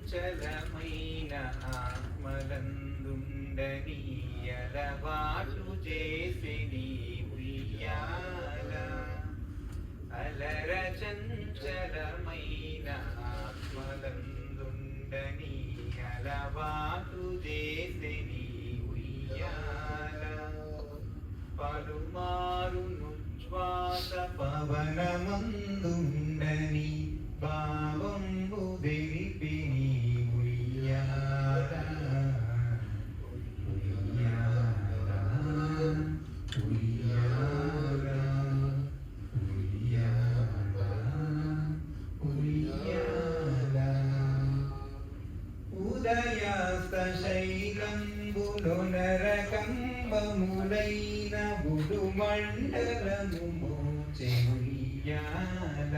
చంచలమైన ఆత్మలందుండని అలవాటు చేసి నీ ఉయ్యాల అలర చంచలమైన ఆత్మలందుండని అలవాటు చేసి నీ ఉయ్యాల పలుమారును శ్వాస పవనమందుండని భావంబు దిరిపి నీ ఉయ్యాల ఉయ్యాల ఉయ్యాల ఉయ్యాల ఉయ్యాల ఉదయాస్త శైలంబులు నరకంబములైన బుడు మండలము మోచె ఉయ్యాల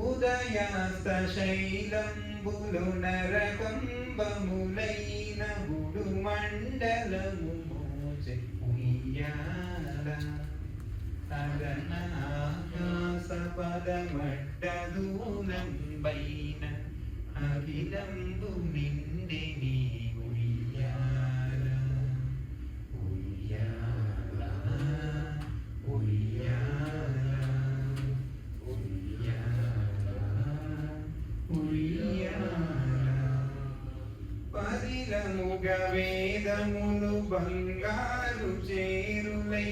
ఉదయాస్త శైలంబులు నరకంబములైన బుడు మండలము మోచె ఉయ్యాల అదన ఆకాశ పదమడ్డదూలంబైన అఖిలంబు నిండి నీ ఉయ్యాల ఉయ్యాల ఉయ్యాల ఉయ్యాల ఉయ్యాల పదిలముగ వేదములు బంగారు చేరులై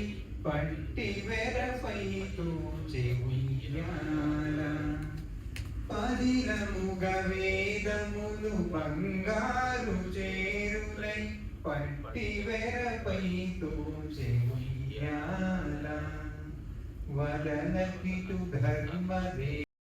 పట్టి వెరపై తోచె ఉయ్యాల పదిలముగ వేదములు బంగారు చేరులై పట్టి వెరపై తోచె ఉయ్యాల వదనకిటు ధర్మదే